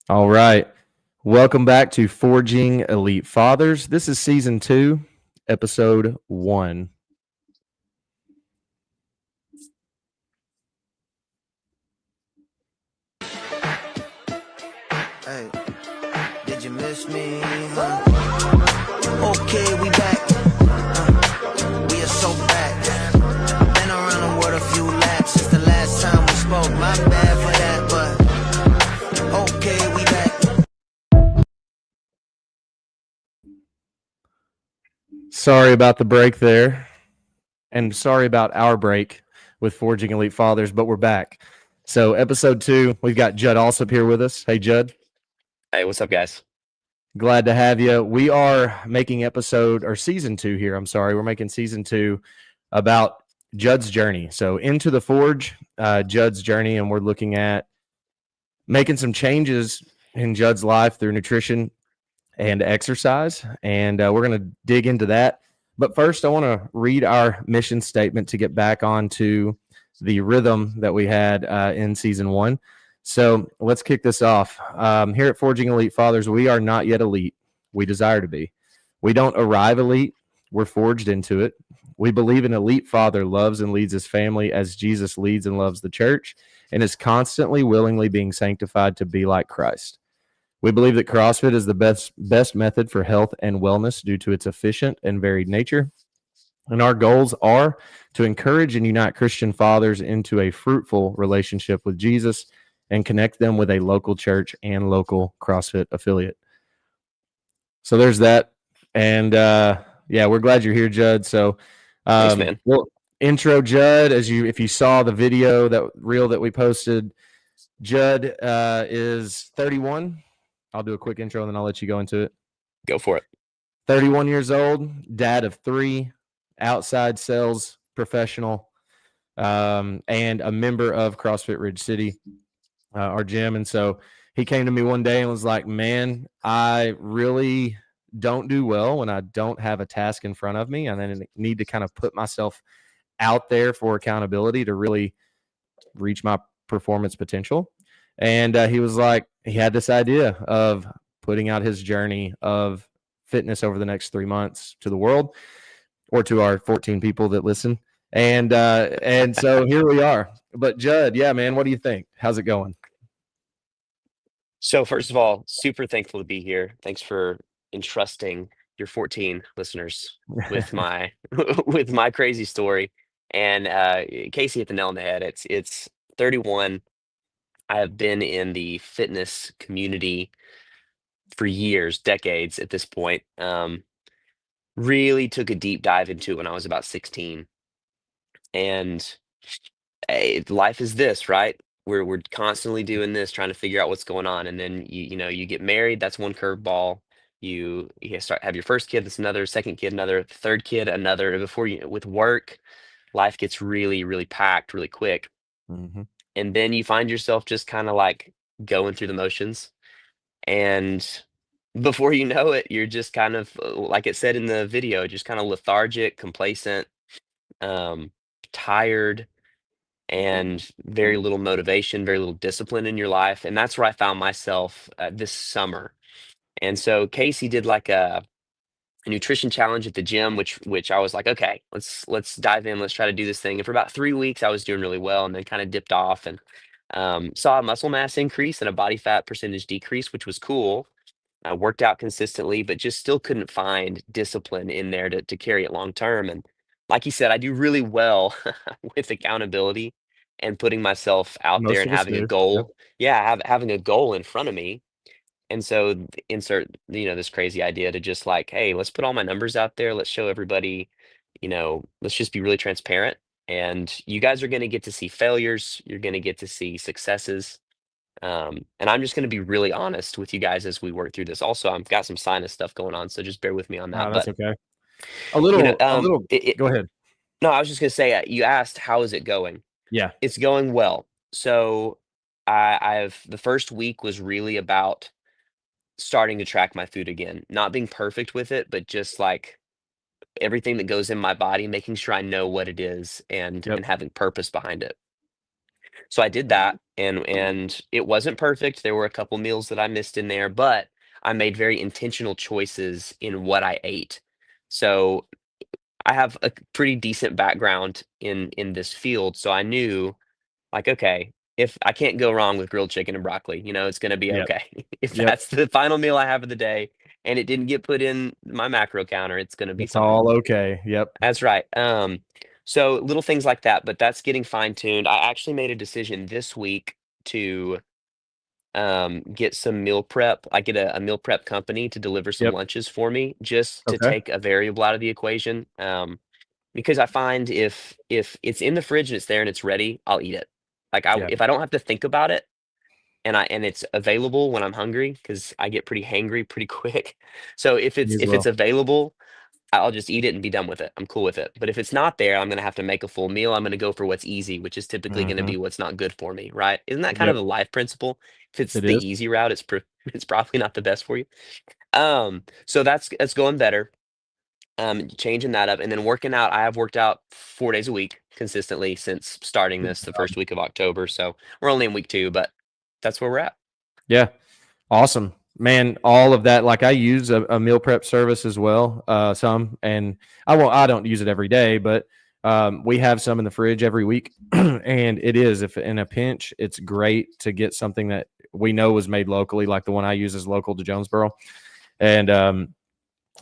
All right. Welcome back to Forging Elite Fathers. This is season 2, episode 1. Hey, did you miss me? Okay, we back. We are so back. Been around the world a few laps since the last time we spoke. My bad for that, but okay, we back. Sorry about the break there, and sorry about our break with Forging Elite Fathers, but we're back. So, episode 2, we've got Judd Alsop here with us. Hey, Judd. Hey, what's up, guys? Glad to have you. We are making season 2 here. I'm sorry. We're making season 2 about Judd's journey. So, into the Forge, Judd's journey, and we're looking at making some changes in Judd's life through nutrition and exercise. And we're going to dig into that. But first, I want to read our mission statement to get back onto the rhythm that we had in season 1. So let's kick this off. Here at Forging Elite Fathers, we are not yet elite. We desire to be. We don't arrive elite. We're forged into it. We believe an elite father loves and leads his family as Jesus leads and loves the church and is constantly, willingly being sanctified to be like Christ. We believe that CrossFit is the best method for health and wellness due to its efficient and varied nature. And our goals are to encourage and unite Christian fathers into a fruitful relationship with Jesus and connect them with a local church and local CrossFit affiliate. So there's that. And we're glad you're here, Judd. So Thanks, man. Well, intro Judd, if you saw the video that we posted, Judd is 31. I'll do a quick intro and then I'll let you go into it. Go for it. 31 years old, dad of 3, outside sales professional, and a member of CrossFit Ridge City, our gym. And so he came to me one day and was like, man, I really don't do well when I don't have a task in front of me, and then I need to kind of put myself out there for accountability to really reach my performance potential. And he was like, he had this idea of putting out his journey of fitness over the next 3 months to the world, or to our 14 people that listen. And so here we are. But Judd, yeah, man, what do you think? How's it going? So first of all, super thankful to be here. Thanks for entrusting your 14 listeners with my with my crazy story. And Casey hit the nail on the head. It's 31. I have been in the fitness community for years, decades at this point. Really took a deep dive into it when I was about 16. And life is this, right? We're constantly doing this, trying to figure out what's going on, and then you get married. That's one curveball. You start have your first kid. That's another. Second kid, another. Third kid, another. Before you with work, life gets really really packed really quick, Mm-hmm. and then you find yourself just kind of like going through the motions, and before you know it, you're just kind of like it said in the video, just kind of lethargic, complacent, um, tired and very little motivation, very little discipline in your life. And that's where I found myself this summer. And so Casey did like a nutrition challenge at the gym, which I was like, okay, let's dive in, let's try to do this thing. And for about 3 weeks, I was doing really well, and then kind of dipped off and saw a muscle mass increase and a body fat percentage decrease, which was cool. I worked out consistently, but just still couldn't find discipline in there to carry it long term. And like you said, I do really well with accountability and putting myself out there Most and of us having a do. Yep. goal. Yeah, having a goal in front of me. And so insert, this crazy idea to just like, hey, let's put all my numbers out there. Let's show everybody, let's just be really transparent. And you guys are going to get to see failures. You're going to get to see successes. And I'm just going to be really honest with you guys as we work through this. Also, I've got some sinus stuff going on, so just bear with me on that. No, that's But okay. you know, Go ahead. no, I was just going to say, you asked how is it going? Yeah. It's going well. So I've the first week was really about starting to track my food again, not being perfect with it, but just like everything that goes in my body, making sure I know what it is and Yep. having purpose behind it. So I did that, and it wasn't perfect. There were a couple meals that I missed in there, but I made very intentional choices in what I ate. So I have a pretty decent background in this field, so I knew, like, okay, if I can't go wrong with grilled chicken and broccoli, it's gonna be Yep. okay. If Yep. that's the final meal I have of the day and it didn't get put in my macro counter, it's gonna be It's fine. all okay. Yep. That's right. So little things like that, but that's getting fine-tuned. I actually made a decision this week to get some meal prep. I get a meal prep company to deliver some Yep. lunches for me just to Okay. take a variable out of the equation. Because I find if it's in the fridge and it's there and it's ready, I'll eat it. Like Yeah. if I don't have to think about it and it's available when I'm hungry, because I get pretty hangry pretty quick. So Me as if it's well. available, I'll just eat it and be done with it. I'm cool with it. But if it's not there, I'm gonna have to make a full meal. I'm gonna go for what's easy, which is typically gonna Hmm. be what's not good for me, right? Isn't that kind of Yep. the life principle? If it's It the is. easy route, it's probably not the best for you. So that's going better. Changing that up and then working out. I have worked out 4 days a week consistently since starting Good this the job. first week of October. So we're only in week 2, but that's where we're at. Yeah. Awesome, man. All of that, like I use a meal prep service as well, some, and I don't use it every day, but we have some in the fridge every week, and it is, if in a pinch, it's great to get something that we know was made locally, like the one I use is local to Jonesboro, and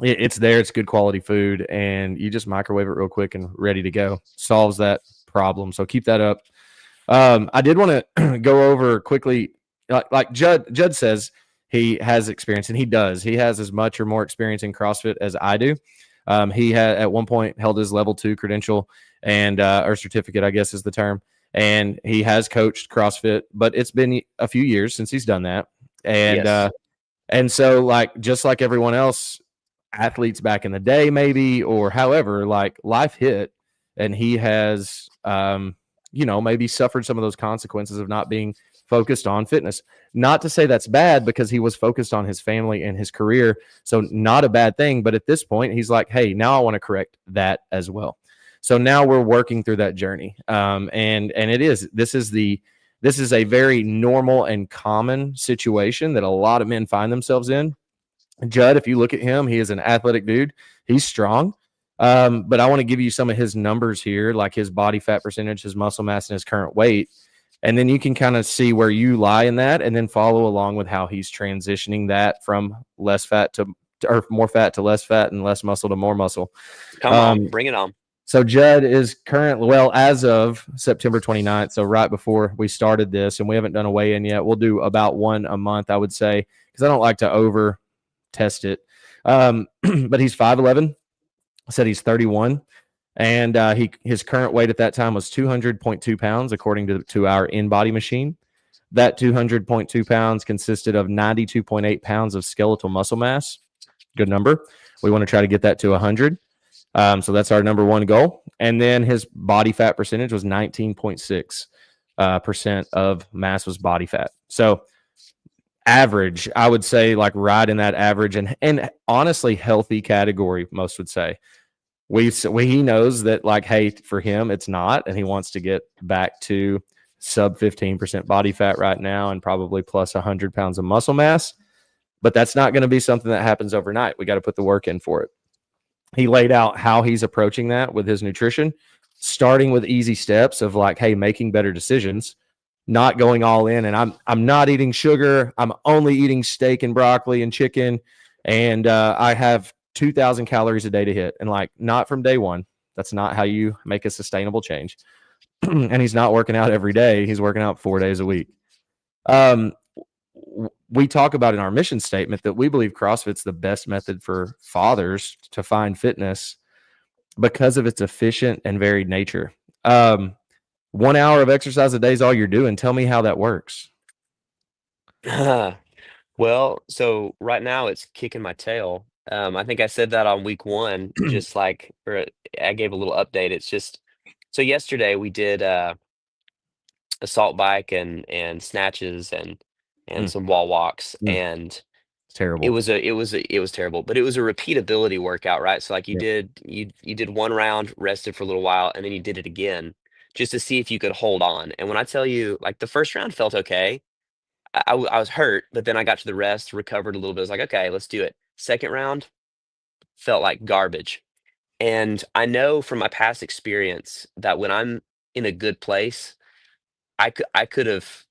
it's there. It's good quality food, and you just microwave it real quick and ready to go. Solves that problem. So keep that up. I did want to go over quickly, like Judd says he has experience, and he does. He has as much or more experience in CrossFit as I do. He had at one point held his level 2 credential and or certificate, I guess is the term, and he has coached CrossFit, but it's been a few years since he's done that, Yes. and so like just like everyone else, athletes back in the day, maybe, or however, like life hit, and he has, maybe suffered some of those consequences of not being focused on fitness. Not to say that's bad because he was focused on his family and his career. So, not a bad thing. But at this point, he's like, hey, now I want to correct that as well. So now we're working through that journey. And this is a very normal and common situation that a lot of men find themselves in. Judd, if you look at him, he is an athletic dude. He's strong. But I want to give you some of his numbers here, like his body fat percentage, his muscle mass, and his current weight. And then you can kind of see where you lie in that and then follow along with how he's transitioning that from less fat to or more fat to less fat and less muscle to more muscle. Come on, Um, bring it on. so Judd is currently, well, as of September 29th, so right before we started this, and we haven't done a weigh-in yet. We'll do about one a month, I would say, because I don't like to over test it. But he's 5'11", said he's 31, and his current weight at that time was 200.2 pounds, according to our in-body machine. That 200.2 pounds consisted of 92.8 pounds of skeletal muscle mass. Good number. We want to try to get that to 100. So that's our number one goal. And then his body fat percentage was 19.6 percent of mass was body fat. So average, I would say, like right in that average and honestly healthy category, most would say. He knows that, like, hey, for him it's not, and he wants to get back to sub 15% body fat right now and probably plus 100 pounds of muscle mass. But that's not going to be something that happens overnight. We got to put the work in for it. He laid out how he's approaching that with his nutrition, starting with easy steps of like, hey, making better decisions, not going all in. And I'm not eating sugar. I'm only eating steak and broccoli and chicken, and I have 2,000 calories a day to hit. And like, not from day one. That's not how you make a sustainable change. And he's not working out every day. He's working out 4 days a week. Um, we talk about in our mission statement that we believe CrossFit's the best method for fathers to find fitness because of its efficient and varied nature. 1 hour of exercise a day is all you're doing. Tell me how that works. Well, so right now it's kicking my tail. I think I said that on week 1, just like, or I gave a little update. It's just, so yesterday we did assault bike and snatches and Mm, some wall walks, mm, and it's terrible. it was terrible, but it was a repeatability workout, right? So like Yeah. you did 1 round, rested for a little while, and then you did it again just to see if you could hold on. And when I tell you, like the first round felt okay. I was hurt, but then I got to the rest, recovered a little bit. I was like, okay, let's do it. Second round felt like garbage. And I know from my past experience that when I'm in a good place, I could have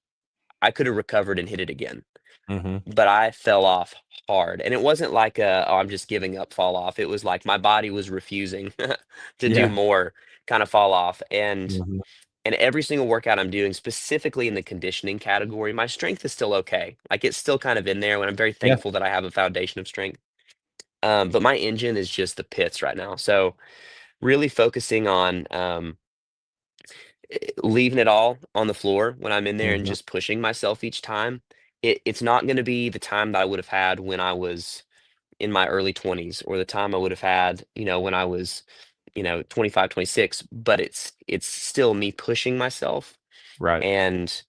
recovered and hit it again. Mm-hmm. But I fell off hard. And it wasn't like a, oh, I'm just giving up fall off. It was like my body was refusing to do Yeah. more kind of fall off. Mm-hmm. And every single workout I'm doing, specifically in the conditioning category, my strength is still okay. Like it's still kind of in there, and I'm very Yeah. thankful that I have a foundation of strength. But my engine is just the pits right now. So really focusing on leaving it all on the floor when I'm in there and Mm-hmm. just pushing myself each time. It's not going to be the time that I would have had when I was in my early 20s, or the time I would have had, when I was, 25, 26. But it's still me pushing myself. Right. And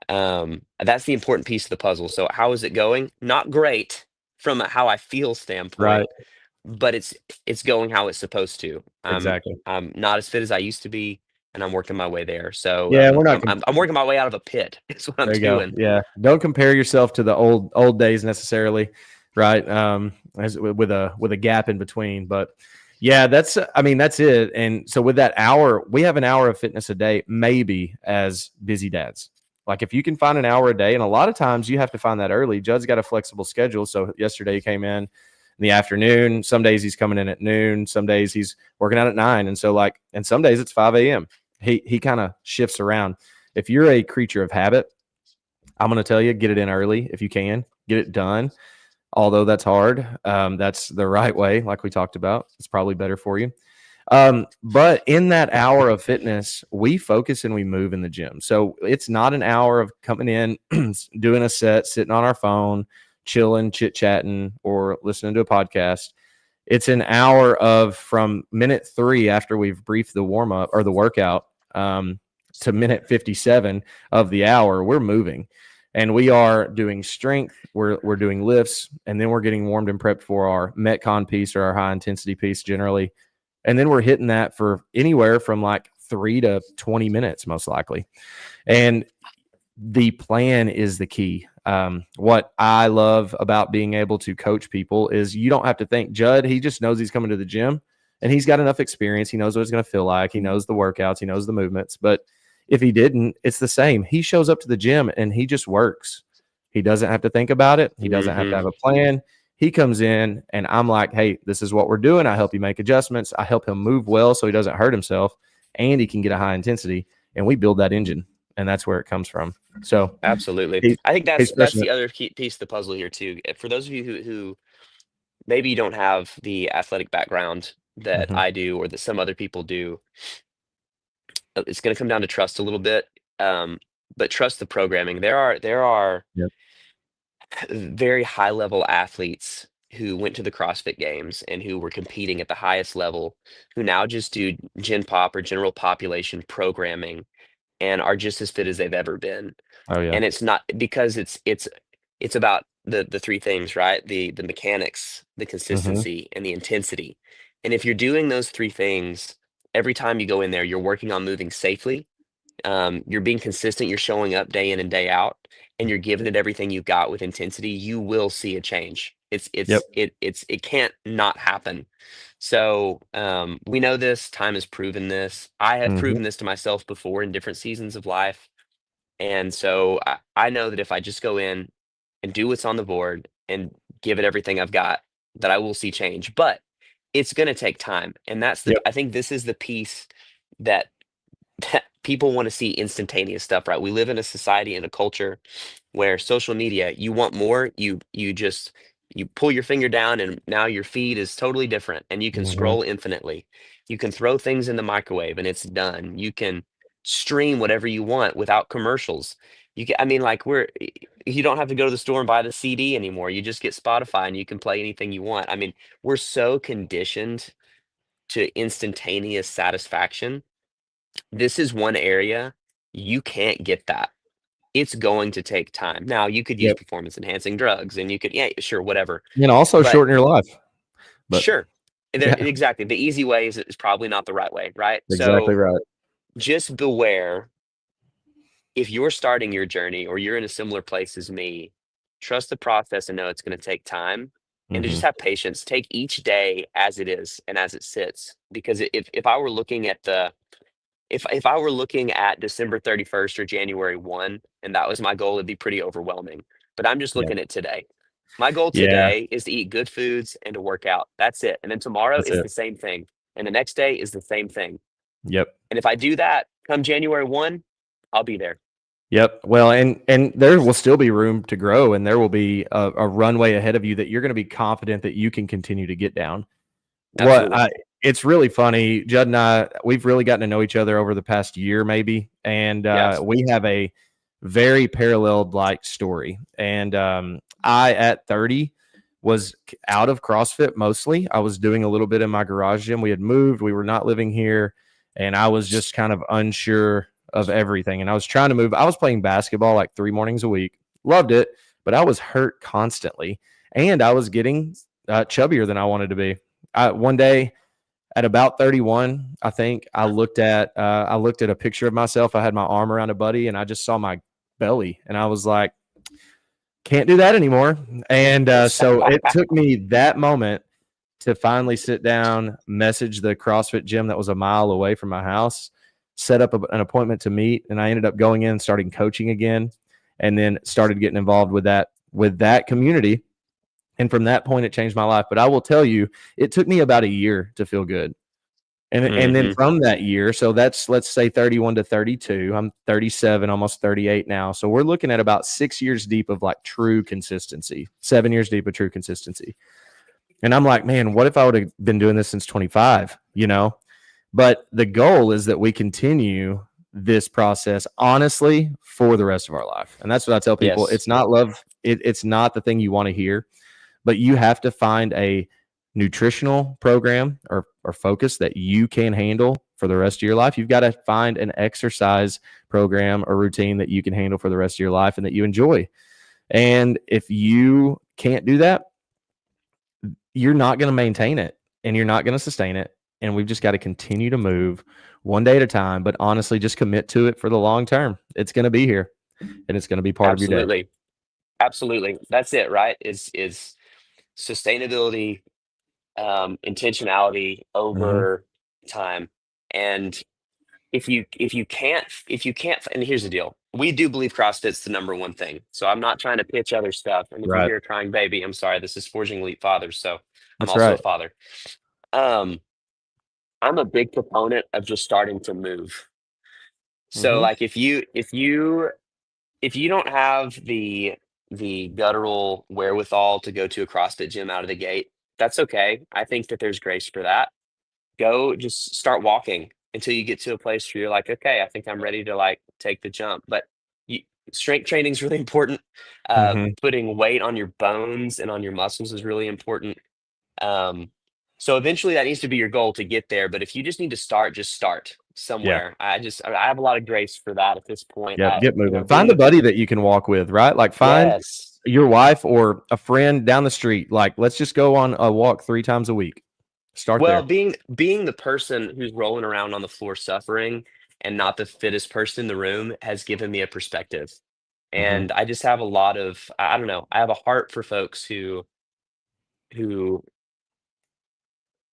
that's the important piece of the puzzle. So how is it going? Not great from a how I feel standpoint, Right. but it's going how it's supposed to. Exactly. I'm not as fit as I used to be, and I'm working my way there. So Yeah, we're not. I'm working my way out of a pit. Is what I'm There you go. doing. Yeah, don't compare yourself to the old days necessarily, right? As with a gap in between, but yeah, I mean that's it. And so with that hour, we have an hour of fitness a day, maybe as busy dads. Like if you can find an hour a day, and a lot of times you have to find that early. Judd's got a flexible schedule, so yesterday he came in the afternoon. Some days he's coming in at noon. Some days he's working out at 9, and so and some days it's 5 a.m. He kind of shifts around. If you're a creature of habit, I'm going to tell you, get it in early if you can. Get it done. Although that's hard. That's the right way, like we talked about. It's probably better for you. But in that hour of fitness, we focus and we move in the gym. So it's not an hour of coming in, doing a set, sitting on our phone, chilling, chit-chatting, or listening to a podcast. It's an hour of from minute 3 after we've briefed the warm-up or the workout to minute 57 of the hour, we're moving. And we are doing strength, we're doing lifts, and then we're getting warmed and prepped for our Metcon piece or our high intensity piece generally. And then we're hitting that for anywhere from like 3 to 20 minutes, most likely. And the plan is the key. What I love about being able to coach people is you don't have to think. Judd, he just knows he's coming to the gym and he's got enough experience. He knows what it's going to feel like. He knows the workouts. He knows the movements. But if he didn't, it's the same. He shows up to the gym and he just works. He doesn't have to think about it. He doesn't have to have a plan. He comes in and I'm like, hey, this is what we're doing. I help you make adjustments. I help him move well so he doesn't hurt himself and he can get a high intensity. And we build that engine. And that's where it comes from. So Absolutely. I think that's the other key piece of the puzzle here too. For those of you who maybe you don't have the athletic background that I do, or that some other people do, it's going to come down to trust a little bit. But trust the programming. There are Yep. very high level athletes who went to the CrossFit Games and who were competing at the highest level, who now just do Gen Pop or general population programming and are just as fit as they've ever been. Oh yeah. And it's not because it's about the three things, right? The mechanics, the consistency, and the intensity. And if you're doing those three things every time you go in there, you're working on moving safely. You're being consistent, you're showing up day in and day out, and you're giving it everything you've got with intensity, you will see a change. Yep. It can't not happen. So we know this, time has proven this. I have proven this to myself before in different seasons of life. And so I know that if I just go in and do what's on the board and give it everything I've got, that I will see change. But it's going to take time. And Yep. I think this is the piece that people want to see instantaneous stuff, right? We live in a society and a culture where social media, you want more, you pull your finger down and now your feed is totally different and you can scroll infinitely. You can throw things in the microwave and it's done. You can stream whatever you want without commercials. I mean, like you don't have to go to the store and buy the CD anymore. You just get Spotify and you can play anything you want. I mean, we're so conditioned to instantaneous satisfaction. This is one area you can't get that. It's going to take time. Now, you could use Yep. performance enhancing drugs and you could, yeah, sure, whatever. And also But shorten your life. But sure, yeah, exactly. The easy way is probably not the right way, right? exactly So right. just beware if you're starting your journey or you're in a similar place as me, trust the process and know it's going to take time and to just Hmm. have patience. Take each day as it is and as it sits. Because if I were looking at the if I were looking at December 31st or January 1 and that was my goal, it'd be pretty overwhelming. But I'm just Yeah. looking at today. My goal Yeah. today is to eat good foods and to work out. That's it. And then tomorrow That's is it. the same thing. And the next day is the same thing. Yep. And if I do that come January 1, I'll be there. Yep. Well, and there will still be room to grow, and there will be a runway ahead of you that you're going to be confident that you can continue to get down. What Absolutely. I It's really funny. Judd and I, we've really gotten to know each other over the past year, maybe, and Yeah. we have a very paralleled like story. And I, at 30, was out of CrossFit mostly. I was doing a little bit in my garage gym. We had moved. We were not living here, and I was just kind of unsure of everything. And I was trying to move. I was playing basketball like 3 mornings a week. Loved it, but I was hurt constantly, and I was getting chubbier than I wanted to be. One day at about 31, I think I looked at a picture of myself. I had my arm around a buddy, and I just saw my belly, and I was like, can't do that anymore. And so it took me that moment to finally sit down, message the CrossFit gym that was a mile away from my house, set up an appointment to meet, and I ended up going in and starting coaching again, and then started getting involved with that community. And from that point, it changed my life. But I will tell you, it took me about a year to feel good. And then Mhm. from that year, so that's, let's say, 31 to 32. I'm 37, almost 38 now. So we're looking at about 6 years deep of like true consistency, 7 years deep of true consistency. And I'm like, man, what if I would have been doing this since 25, you know? But the goal is that we continue this process honestly for the rest of our life. And that's what I tell people. Yes. It's not love, it's not the thing you want to hear, but you have to find a nutritional program or focus that you can handle for the rest of your life. You've got to find an exercise program or routine that you can handle for the rest of your life and that you enjoy. And if you can't do that, you're not going to maintain it and you're not going to sustain it. And we've just got to continue to move one day at a time, but honestly, just commit to it for the long term. It's going to be here and it's going to be part of your day. Absolutely. Absolutely. That's it, right? Is sustainability, intentionality Hmm. over time. And if you can't and here's the deal. We do believe CrossFit's the number one thing. So I'm not trying to pitch other stuff. And if you Right. hear a crying baby, I'm sorry. This is Forging Elite Fathers. So I'm That's also a right. father. Um, I'm a big proponent of just starting to move. So Hmm. like if you don't have the guttural wherewithal to go to a CrossFit gym out of the gate, that's okay. I think that there's grace for that. Go just start walking until you get to a place where you're like, okay, I think I'm ready to like take the jump. But you, strength training is really important. Hmm. Putting weight on your bones and on your muscles is really important. Um, so eventually that needs to be your goal to get there. But if you just need to start, just start Yeah. somewhere. I have a lot of grace for that at this point. Yep, get moving. Find a Being buddy that you can walk with, right? Like find yes. your wife or a friend down the street. Like, let's just go on a walk 3 times a week. Start Well, there. being the person who's rolling around on the floor suffering and not the fittest person in the room has given me a perspective. Hmm. And I just have a lot of I don't know, I have a heart for folks who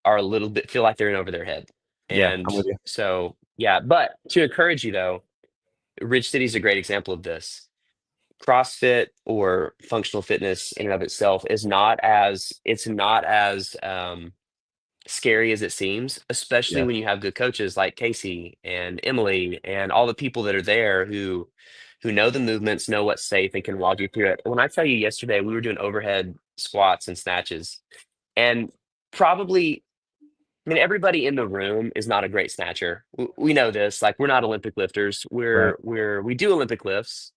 are a little bit feel like they're in over their head. Yeah, And I'm with you. so, yeah, but to encourage you though, Ridge City is a great example of this. CrossFit or functional fitness in and of itself is not as scary as it seems, especially Yeah. when you have good coaches like Casey and Emily and all the people that are there who know the movements, know what's safe, and can walk you through it. When I tell you yesterday, we were doing overhead squats and snatches, and probably, I mean, everybody in the room is not a great snatcher. We know this. Like, we're not Olympic lifters. Right. We do Olympic lifts,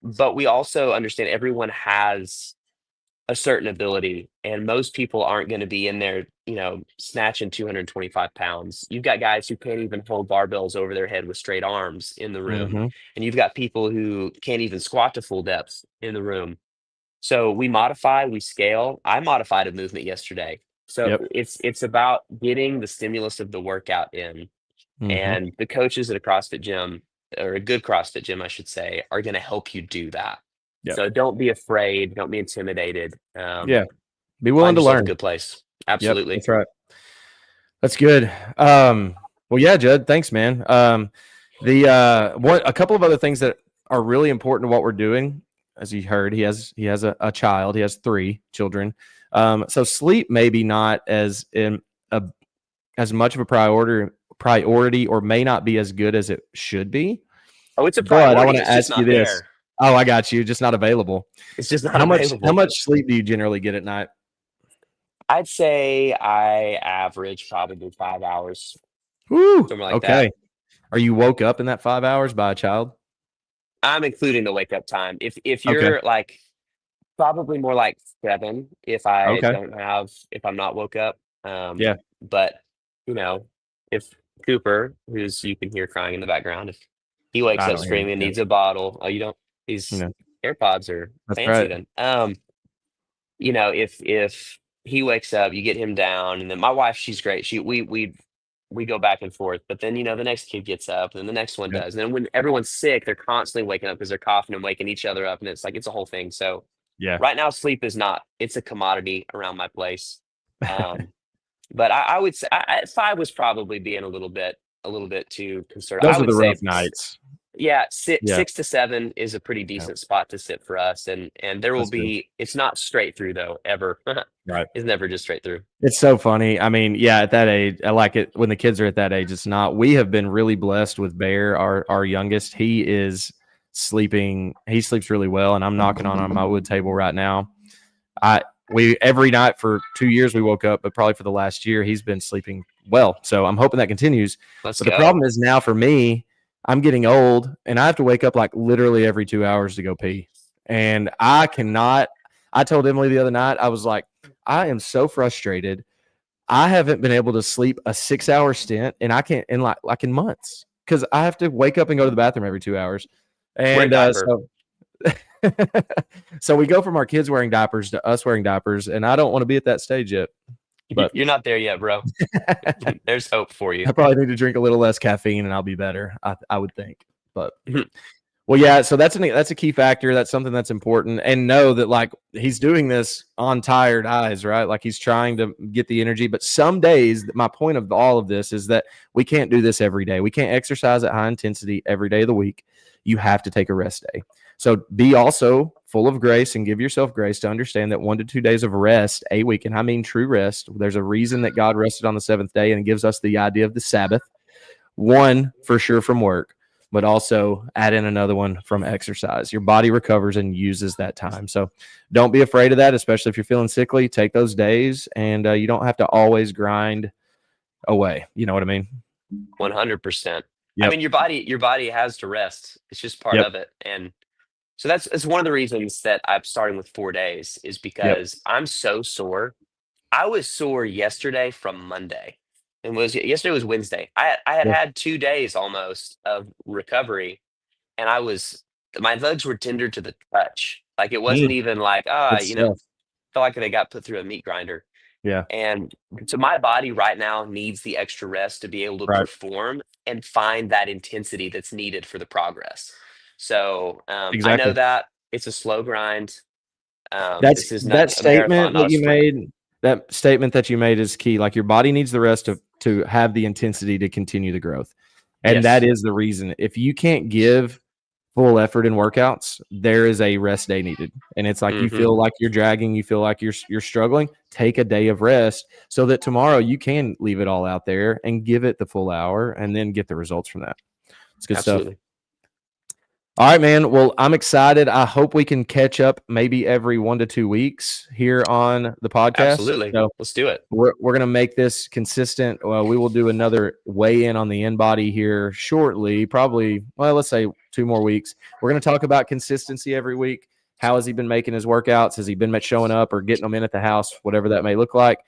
but we also understand everyone has a certain ability, and most people aren't going to be in there, snatching 225 pounds. You've got guys who can't even hold barbells over their head with straight arms in the room, Hmm. and you've got people who can't even squat to full depth in the room. So we modify, we scale. I modified a movement yesterday. So Yep. it's about getting the stimulus of the workout in. Mm-hmm. And the coaches at a CrossFit gym, or a good CrossFit gym, I should say, are going to help you do that. Yep. So don't be afraid. Don't be intimidated. Yeah. Be willing Find to yourself a learn. good place. Yep. Absolutely. That's right. That's good. Well, yeah, Judd, thanks, man. A couple of other things that are really important to what we're doing. As you heard, he has a child. He has 3 children. So sleep maybe not as much of a priority, or may not be as good as it should be. Oh, it's a But I want priority. to It's just ask you not this. there. Oh, I got you. Just not available. It's just not How available. much sleep do you generally get at night? I'd say I average probably 5 hours, Woo. something like that. Okay. Are you woke up in that 5 hours by a child? I'm including the wake up time. If Okay. you're like probably more like 7 Okay. if I'm not woke up. Yeah. But you know, if Cooper, who's you can hear crying in the background, if he wakes I up don't hear screaming, you. needs a bottle. Oh, you don't You these know, AirPods are that's fancy right. then. If he wakes up, you get him down, and then my wife, she's great. We go back and forth, but then the next kid gets up, and then the next one Yep. does. And then when everyone's sick, they're constantly waking up because they're coughing and waking each other up, and it's like it's a whole thing. So Yeah. right now, sleep is not, it's a commodity around my place. Um, but I would say 5 was probably being a little bit too conservative. I Those are would the say rough nights. yeah, Yeah. 6 to 7 is a pretty Yeah. decent spot to sit for us, and there will That's good. be, it's not straight through though, ever. Right. It's never just straight through. It's so funny. I mean, yeah, at that age, I like it when the kids are at that age. It's not. We have been really blessed with Bear, our youngest. He is sleeping. He sleeps really well, and I'm knocking on my wood table right now. We every night for 2 years we woke up, but probably for the last year he's been sleeping well. So I'm hoping that continues. Let's But the go. problem is now for me, I'm getting old, and I have to wake up like literally every 2 hours to go pee, and I cannot. I told Emily the other night, I was like, I am so frustrated. I haven't been able to sleep a 6-hour stint, and I can't in like in months because I have to wake up and go to the bathroom every 2 hours. Wear a And diaper. so we go from our kids wearing diapers to us wearing diapers, and I don't want to be at that stage yet. But You're not there yet, bro. There's hope for you. I probably need to drink a little less caffeine, and I'll be better. I would think, but. Well, yeah, so that's a key factor. That's something that's important. And know that like he's doing this on tired eyes, right? Like he's trying to get the energy. But some days, my point of all of this is that we can't do this every day. We can't exercise at high intensity every day of the week. You have to take a rest day. So be also full of grace and give yourself grace to understand that 1 to 2 days of rest a week, and I mean true rest. There's a reason that God rested on the 7th day and gives us the idea of the Sabbath. One for sure from work, but also add in another one from exercise. Your body recovers and uses that time. So don't be afraid of that, especially if you're feeling sickly. Take those days, and you don't have to always grind away. You know what I mean? 100%. Yep. I mean, your body has to rest. It's just part Yep. of it. And so it's one of the reasons that I'm starting with 4 days is because I'm so sore. I was sore yesterday from Monday. And yesterday was Wednesday. I had Yep. had 2 days almost of recovery, and my legs were tender to the touch. Like it wasn't even like, Good stuff. felt like they got put through a meat grinder. Yeah. And so my body right now needs the extra rest to be able to Right. perform and find that intensity that's needed for the progress. So I know Exactly. that it's a slow grind. That's This is that not a marathon, statement not that a you sprint. made. That statement that you made is key. Like your body needs the rest to have the intensity to continue the growth, and Yes. that is the reason. If you can't give full effort in workouts, there is a rest day needed. And it's like you feel like you're dragging, you feel like you're struggling, take a day of rest so that tomorrow you can leave it all out there and give it the full hour and then get the results from that. It's good stuff. Absolutely. All right, man. Well, I'm excited. I hope we can catch up maybe every 1 to 2 weeks here on the podcast. Absolutely. So Let's do it. we're going to make this consistent. We will do another weigh in on the InBody here shortly, probably, well, let's say 2 more weeks. We're going to talk about consistency every week. How has he been making his workouts? Has he been showing up or getting them in at the house, whatever that may look like?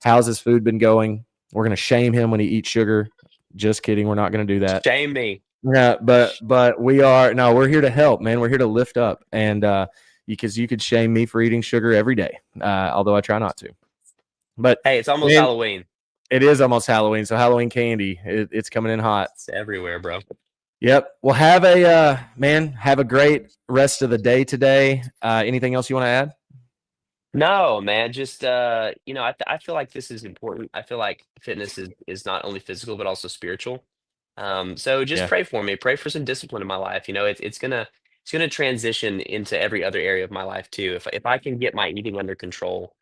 How's his food been going? We're going to shame him when he eats sugar. Just kidding. We're not going to do that. Shame me. Yeah, but we're here to help, man. We're here to lift up, and because you could shame me for eating sugar every day, although I try not to. But hey, it's almost man, Halloween. It is almost Halloween, so Halloween candy, it's coming in hot. It's everywhere, bro. Yep. Well, have a have a great rest of the day today. Anything else you want to add? No, man, just I feel like this is important. I feel like fitness is not only physical but also spiritual. So just Yeah, pray for me. Pray for some discipline in my life. It's gonna transition into every other area of my life too. If I can get my eating under control,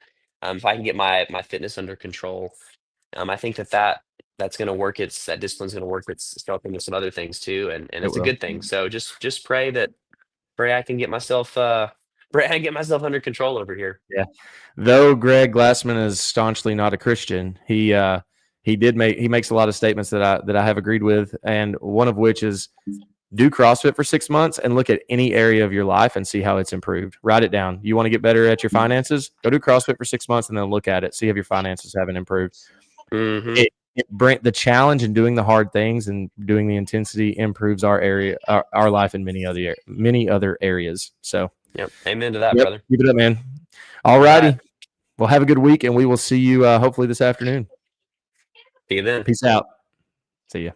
if I can get my fitness under control, I think that's gonna work. That discipline's gonna work itself into some other things too, and it it's a will. good thing. So just pray I can get myself pray I can get myself under control over here. Yeah. Though Greg Glassman is staunchly not a Christian, he makes a lot of statements that I have agreed with, and one of which is do CrossFit for 6 months and look at any area of your life and see how it's improved. Write it down. You want to get better at your finances? Go do CrossFit for 6 months and then look at it. See if your finances haven't improved. Hmm. The challenge in doing the hard things and doing the intensity improves our life in many other areas. So, Yep. Amen to that, yep, brother. keep it up, man. All All right. righty. Well, have a good week, and we will see you hopefully this afternoon. See you then. Peace out. See ya.